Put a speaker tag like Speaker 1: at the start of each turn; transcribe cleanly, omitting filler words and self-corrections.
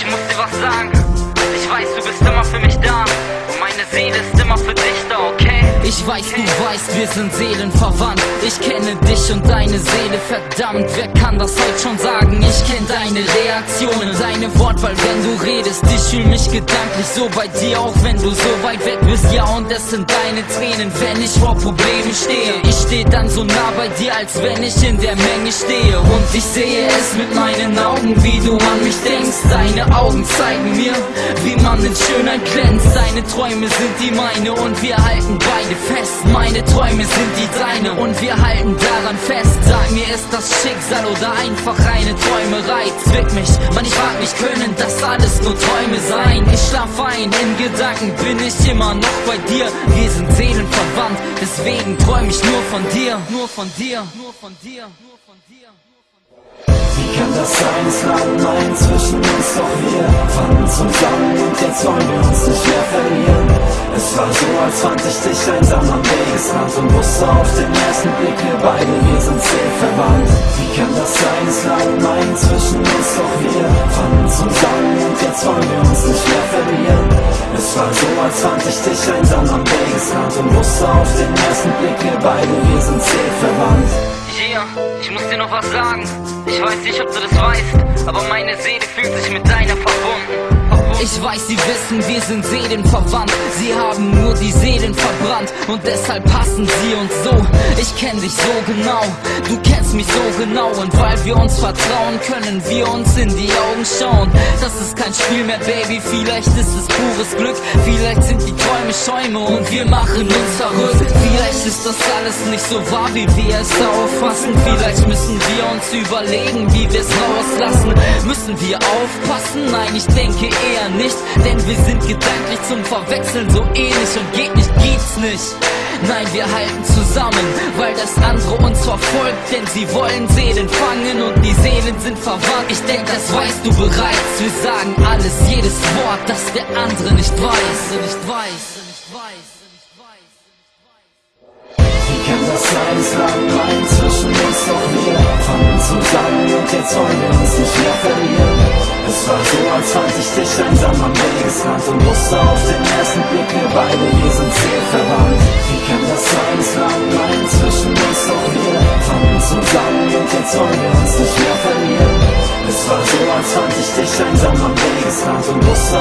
Speaker 1: ich muss dir was sagen. Ich weiß, du bist immer für mich da. Und meine Seele ist immer für dich da, okay?
Speaker 2: Ich weiß, du weißt, wir sind seelenverwandt. Ich kenne dich und deine Seele, verdammt. Wer kann das heute schon sagen? Ich kenne deine Reaktionen, deine Wortwahl, wenn du redest. Ich fühl mich gedanklich so bei dir, auch wenn du so weit weg bist. Ja, und es sind deine Tränen, wenn ich vor Problemen stehe. Ich stehe dann so nah bei dir, als wenn ich in der Menge stehe. Und ich sehe es mit meinen Augen, wie du an mich denkst. Deine Augen zeigen mir, wie man in Schönheit glänzt. Deine Träume sind die meine und wir halten beide fest. Meine Träume sind die deine und wir halten daran fest. Sag mir, ist das Schicksal oder einfach eine Träumerei? Zwick mich, Mann, ich frag mich, können das alles nur Träume sein? Ich schlaf ein, in Gedanken bin ich immer noch bei dir. Wir sind seelenverwandt, deswegen träum ich nur von dir. Nur von dir, nur von dir, nur von dir.
Speaker 3: Wie kann das sein, es lag ein zwischen uns, doch wir fanden zusammen und jetzt wollen wir uns nicht mehr verlieren. Es war so, als fand ich dich einsam am Wegesrand und wusste auf den ersten Blick, wir beide, wir sind seelenverwandt. Wie kann das sein, es lag ein zwischen uns, doch wir fanden zusammen und jetzt wollen wir uns nicht mehr verlieren. Es war so, als fand ich dich einsam am Wegesrand und wusste auf den ersten Blick, wir beide, wir sind seelenverwandt.
Speaker 1: Yeah, ich muss dir noch was sagen. Ich weiß nicht, ob du das weißt, aber meine Seele fühlt sich mit deiner verbunden.
Speaker 2: Ich weiß, sie wissen, wir sind seelenverwandt. Sie haben nur die Seelen verbrannt und deshalb passen sie uns so. Ich kenn dich so genau, du kennst mich so genau. Und weil wir uns vertrauen, können wir uns in die Augen schauen. Das ist kein Spiel mehr, Baby, vielleicht ist es pures Glück. Vielleicht sind die Träume Schäume und wir machen uns verrückt. Vielleicht ist das alles nicht so wahr, wie wir es auffassen. Vielleicht müssen wir uns überlegen, wie wir es rauslassen. Müssen wir aufpassen? Nein, ich denke eher nicht, denn wir sind gedanklich zum Verwechseln so ähnlich und geht nicht, geht's nicht. Nein, wir halten zusammen, weil das andere uns verfolgt, denn sie wollen Seelen fangen und die Seelen sind verwandt. Ich denk, das weißt du bereits. Wir sagen alles, jedes Wort, das der andere nicht weiß.
Speaker 3: Wie kann das sein, es lag ein zwischen uns, doch wir fanden zusammen und jetzt wollen wir uns nicht mehr verlieren. Es war so, als fand ich dich einsam am Wegesrand und wusste auf den ersten Blick, wir beide, wir sind seelenverwandt. Wie kann das sein, es lag ein zwischen uns, doch wir fanden zusammen und jetzt wollen wir uns nicht mehr verlieren. Es war so, als fand ich dich einsam am Wegesrand und wusste